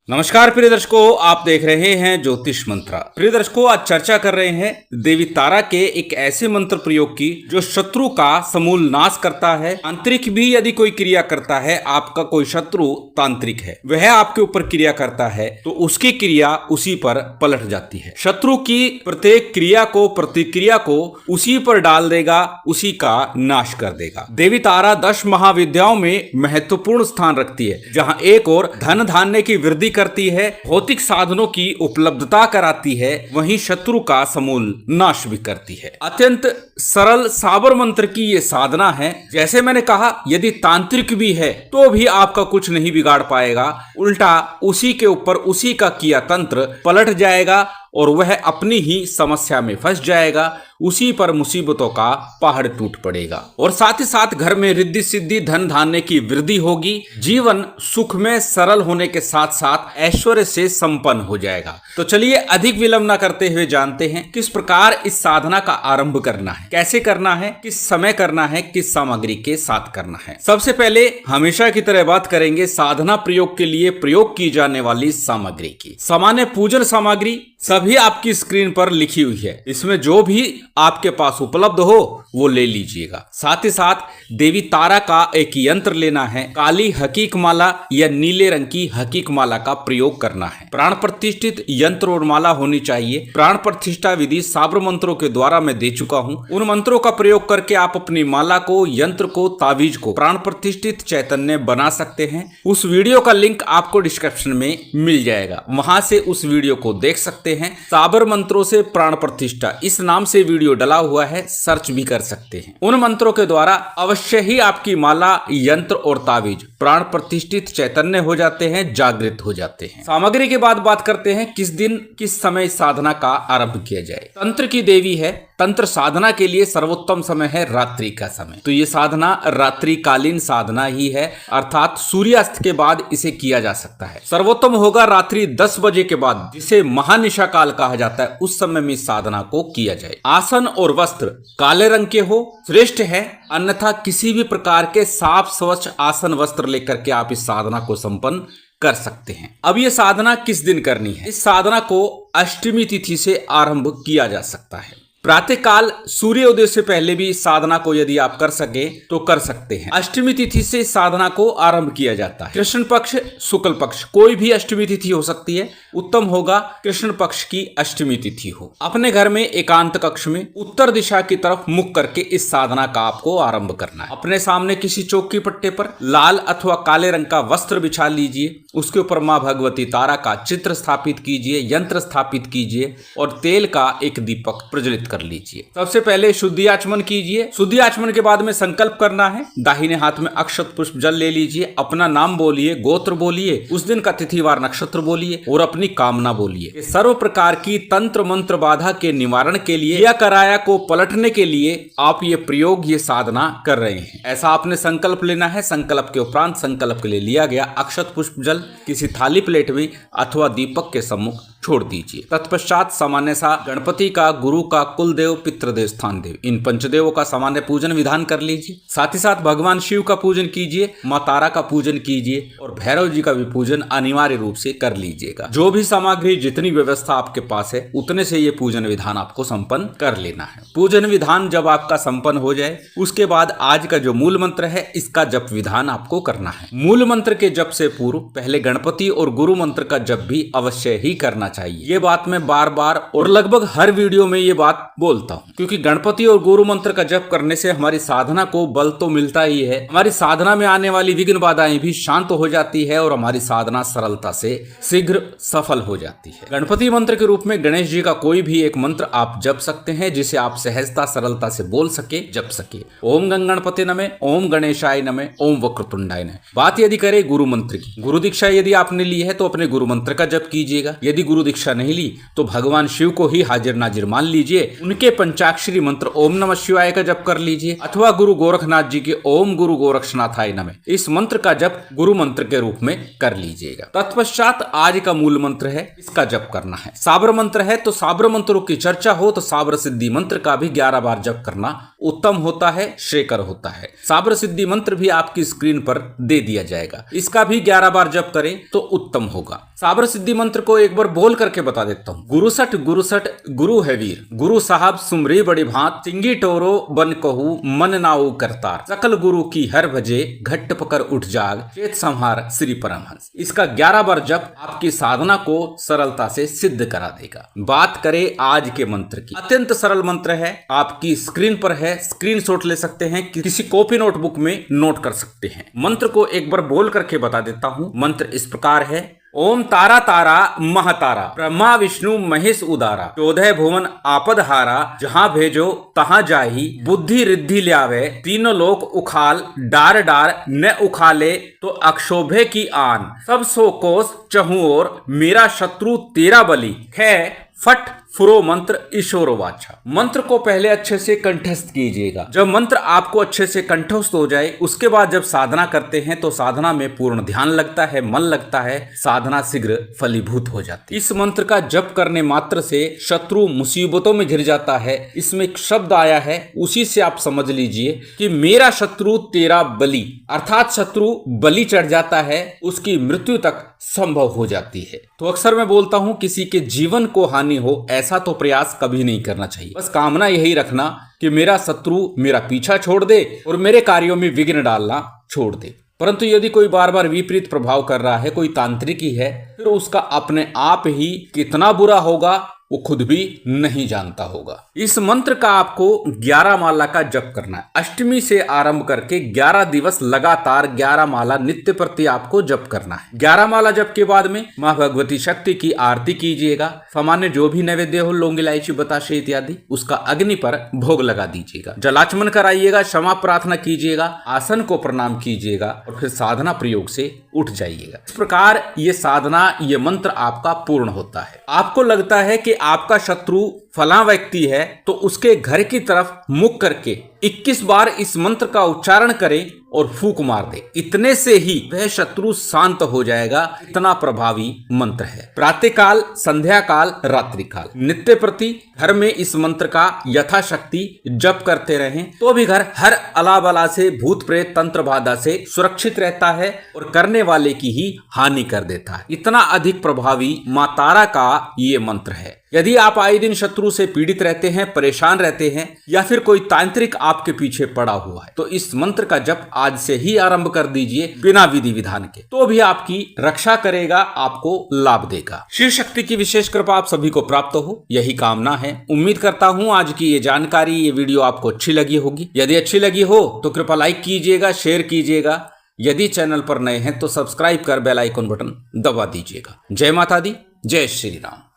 नमस्कार प्रिय दर्शकों, आप देख रहे हैं ज्योतिष मंत्रा। प्रिय दर्शकों, आज चर्चा कर रहे हैं देवी तारा के एक ऐसे मंत्र प्रयोग की जो शत्रु का समूल नाश करता है। तांत्रिक भी यदि कोई क्रिया करता है, आपका कोई शत्रु तांत्रिक है, वह आपके ऊपर क्रिया करता है तो उसकी क्रिया उसी पर पलट जाती है। शत्रु की प्रत्येक क्रिया को, प्रतिक्रिया को उसी पर डाल देगा, उसी का नाश कर देगा। देवी तारा 10 महाविद्याओं में महत्वपूर्ण स्थान रखती है, जहाँ एक और धन धान्य की वृद्धि करती है, भौतिक साधनों की उपलब्धता कराती है, वहीं शत्रु का समूल नाश भी करती है। अत्यंत सरल साबर मंत्र की ये साधना है। जैसे मैंने कहा, यदि तांत्रिक भी है तो भी आपका कुछ नहीं बिगाड़ पाएगा, उल्टा उसी के ऊपर उसी का किया तंत्र पलट जाएगा और वह अपनी ही समस्या में फंस जाएगा, उसी पर मुसीबतों का पहाड़ टूट पड़ेगा और साथ ही साथ घर में रिद्धि सिद्धि, धन धान्य की वृद्धि होगी, जीवन सुख में सरल होने के साथ साथ ऐश्वर्य से संपन्न हो जाएगा। तो चलिए अधिक विलंब न करते हुए जानते हैं किस प्रकार इस साधना का आरंभ करना है, कैसे करना है, किस समय करना है, किस सामग्री के साथ करना है। सबसे पहले हमेशा की तरह बात करेंगे साधना प्रयोग के लिए प्रयोग की जाने वाली सामग्री की। सामान्य पूजन सामग्री सभी आपकी स्क्रीन पर लिखी हुई है, इसमें जो भी आपके पास उपलब्ध हो वो ले लीजिएगा। साथ ही साथ देवी तारा का एक यंत्र लेना है, काली हकीक माला या नीले रंग की हकीक माला का प्रयोग करना है। प्राण प्रतिष्ठित यंत्र और माला होनी चाहिए। प्राण प्रतिष्ठा विधि साबर मंत्रों के द्वारा मैं दे चुका हूं। उन मंत्रों का प्रयोग करके आप अपनी माला को, यंत्र को, तावीज को प्राण प्रतिष्ठित चैतन्य बना सकते हैं। उस वीडियो का लिंक आपको डिस्क्रिप्शन में मिल जाएगा, वहां से उस वीडियो को देख सकते हैं। साबर मंत्रों से प्राण प्रतिष्ठा इस नाम से वीडियो डला हुआ है, सर्च भी कर सकते हैं। उन मंत्रों के द्वारा अवश्य ही आपकी माला, यंत्र और तावीज प्राण प्रतिष्ठित चैतन्य हो जाते हैं, जागृत हो जाते हैं। सामग्री के बाद बात करते हैं किस दिन किस समय साधना का आरंभ किया जाए। तंत्र की देवी है, तंत्र साधना के लिए सर्वोत्तम समय है रात्रि का समय। तो ये साधना रात्रिकालीन साधना ही है, अर्थात सूर्यास्त के बाद इसे किया जा सकता है। सर्वोत्तम होगा रात्रि 10 बजे के बाद, जिसे महानिशा काल कहा जाता है, उस समय में साधना को किया जाए। आसन और वस्त्र काले रंग के हो श्रेष्ठ है, अन्यथा किसी भी प्रकार के साफ स्वच्छ आसन वस्त्र लेकर के आप इस साधना को संपन्न कर सकते हैं। अब ये साधना किस दिन करनी है? इस साधना को अष्टमी तिथि से आरंभ किया जा सकता है। प्रातःकाल सूर्योदय से पहले भी इस साधना को यदि आप कर सके तो कर सकते हैं। अष्टमी तिथि से इस साधना को आरंभ किया जाता है। कृष्ण पक्ष, शुक्ल पक्ष, कोई भी अष्टमी तिथि हो सकती है। उत्तम होगा कृष्ण पक्ष की अष्टमी तिथि हो। अपने घर में एकांत कक्ष में उत्तर दिशा की तरफ मुख करके इस साधना का आपको आरंभ करना है। अपने सामने किसी चौकी पट्टे पर लाल अथवा काले रंग का वस्त्र बिछा लीजिए, उसके ऊपर माँ भगवती तारा का चित्र स्थापित कीजिए, यंत्र स्थापित कीजिए और तेल का एक दीपक प्रज्वलित कर लीजिए। सबसे पहले शुद्धि आचमन कीजिए। शुद्धि आचमन के बाद में संकल्प करना है। दाहिने हाथ में अक्षत पुष्प जल ले लीजिए, अपना नाम बोलिए, गोत्र बोलिए, उस दिन का तिथिवार नक्षत्र बोलिए और अपनी कामना बोलिए। सर्व प्रकार की तंत्र मंत्र बाधा के निवारण के लिए या कराया को पलटने के लिए आप ये प्रयोग, ये साधना कर रहे हैं। ऐसा आपने संकल्प लेना है। संकल्प के उपरांत संकल्प के लिए लिया गया अक्षत पुष्प जल किसी थाली प्लेट में अथवा दीपक के सम्मुख छोड़ दीजिए। तत्पश्चात सामान्य सा गणपति का, गुरु का, कुल देव, पितृदेव, स्थान देव, इन पंचदेवों का सामान्य पूजन विधान कर लीजिए। साथ ही साथ भगवान शिव का पूजन कीजिए, माँ तारा का पूजन कीजिए और भैरव जी का भी पूजन अनिवार्य रूप से कर लीजिएगा। जो भी सामग्री, जितनी व्यवस्था आपके पास है, उतने से ये पूजन विधान आपको संपन्न कर लेना है। पूजन विधान जब आपका संपन्न हो जाए, उसके बाद आज का जो मूल मंत्र है, इसका जप विधान आपको करना है। मूल मंत्र के जप से पूर्व पहले गणपति और गुरु मंत्र का जप भी अवश्य ही करना चाहिए। ये बात मैं बार बार और लगभग हर वीडियो में ये बात बोलता हूँ, क्योंकि गणपति और गुरु मंत्र का जप करने से हमारी साधना को बल तो मिलता ही है, हमारी साधना में आने वाली विघ्न बाधाएं भी शांत हो जाती है और हमारी साधना सरलता से शीघ्र सफल हो जाती है। गणपति मंत्र के रूप में गणेश जी का कोई भी एक मंत्र आप जप सकते हैं, जिसे आप सहजता, सरलता से बोल सके, जप सके। ओम गणपति नमः, ओम गणेशाय नमः, ओम वक्रतुंडाय नमः। बात यदि करें गुरु मंत्र की, गुरु दीक्षा यदि आपने ली है तो अपने गुरु मंत्र का जप कीजिएगा। यदि गुरु गुरु दीक्षा नहीं ली तो भगवान शिव को ही हाजिर नाजिर मान लीजिए, उनके पंचाक्षरी मंत्र ओम नमः शिवाय का जप कर लीजिए, अथवा गुरु गोरखनाथ जी के ओम गुरु गोरक्षनाथाय नमः इस मंत्र का जप गुरु मंत्र के रूप में कर लीजिएगा। तत्पश्चात आज का मूल मंत्र है, इसका जप करना है। साबर मंत्र है तो साबर मंत्रों की चर्चा हो तो साबर सिद्धि मंत्र का भी 11 बार जप करना उत्तम होता है, श्रेयकर होता है। साबर सिद्धि मंत्र भी आपकी स्क्रीन पर दे दिया जाएगा, इसका भी 11 बार जप करें तो उत्तम होगा। साबर सिद्धि मंत्र को एक बार बोल करके बता देता हूँ। गुरुसठ गुरु है वीर, गुरु साहब सुमरी बड़ी भांत, सिंगी टोरो बन कहू मन नाऊ करतार, सकल गुरु की हर भजे घट पकर उठ जाग, चेत संहार श्री परमहंस। इसका 11 बार जप आपकी साधना को सरलता से सिद्ध करा देगा। बात करें आज के मंत्र की, अत्यंत सरल मंत्र है, आपकी स्क्रीन पर है, स्क्रीनशॉट ले सकते हैं, किसी कॉपी नोटबुक में नोट कर सकते हैं। मंत्र को एक बार बोल करके बता देता हूँ। मंत्र इस प्रकार है, ओम तारा तारा महतारा, ब्रह्मा विष्णु महेश उदारा, 14 भुवन आपद हारा, जहाँ भेजो तहाँ जाही, बुद्धि रिद्धि ल्यावे, तीनों लोक उखाल, डार डार न उखाले तो अक्षोभे की आन, सब सो कोस चहु ओर, मेरा शत्रु तेरा बलि, खे फट फुरो मंत्र ईशोरो वाचा। मंत्र को पहले अच्छे से कंठस्थ कीजिएगा। जब मंत्र आपको अच्छे से कंठस्थ हो जाए उसके बाद जब साधना करते हैं तो साधना में पूर्ण ध्यान लगता है, मन लगता है, साधना शीघ्र फलीभूत हो जाती है। इस मंत्र का जप करने मात्र से शत्रु मुसीबतों में घिर जाता है। इसमें एक शब्द आया है, उसी से आप समझ लीजिए कि मेरा शत्रु तेरा बलि, अर्थात शत्रु बलि चढ़ जाता है, उसकी मृत्यु तक संभव हो जाती है। तो अक्सर मैं बोलता हूं किसी के जीवन को हानि हो ऐसा तो प्रयास कभी नहीं करना चाहिए। बस कामना यही रखना कि मेरा शत्रु मेरा पीछा छोड़ दे और मेरे कार्यों में विघ्न डालना छोड़ दे। परंतु यदि कोई बार बार विपरीत प्रभाव कर रहा है, कोई तांत्रिकी है, फिर उसका अपने आप ही कितना बुरा होगा वो खुद भी नहीं जानता होगा। इस मंत्र का आपको 11 माला का जप करना है। अष्टमी से आरंभ करके 11 दिवस लगातार 11 माला नित्य प्रति आपको जप करना है। 11 माला जप के बाद में माँ भगवती शक्ति की आरती कीजिएगा। सामान्य जो भी नैवेद्य हो, लौंग इलायची बताशे इत्यादि, उसका अग्नि पर भोग लगा दीजिएगा। जलाचमन कराइएगा, क्षमा प्रार्थना कीजिएगा, आसन को प्रणाम कीजिएगा और फिर साधना प्रयोग से उठ जाइएगा। इस प्रकार ये साधना, ये मंत्र आपका पूर्ण होता है। आपको लगता है कि आपका शत्रु फला व्यक्ति है तो उसके घर की तरफ मुख करके 21 बार इस मंत्र का उच्चारण करें और फूंक मार दे। इतने से ही वह शत्रु शांत हो जाएगा। इतना प्रभावी मंत्र है। प्रातः काल, संध्या काल, रात्रि काल, नित्य प्रति घर में इस मंत्र का यथाशक्ति जप करते रहें तो भी घर हर अला बला से, भूत प्रेत तंत्र बाधा से सुरक्षित रहता है और करने वाले की ही हानि कर देता है। इतना अधिक प्रभावी मां तारा का ये मंत्र है। यदि आप आए दिन शत्रु से पीड़ित रहते हैं, परेशान रहते हैं या फिर कोई तांत्रिक आपके पीछे पड़ा हुआ है तो इस मंत्र का जप आज से ही आरंभ कर दीजिए बिना विधि विधान के, तो भी आपकी रक्षा करेगा, आपको लाभ देगा। शिव शक्ति की विशेष कृपा आप सभी को प्राप्त हो, यही कामना है। उम्मीद करता हूँ आज की ये जानकारी, ये वीडियो आपको अच्छी लगी होगी। यदि अच्छी लगी हो तो कृपया लाइक कीजिएगा, शेयर कीजिएगा। यदि चैनल पर नए हैं तो सब्सक्राइब कर बेल आइकन बटन दबा दीजिएगा। जय माता दी, जय श्री राम।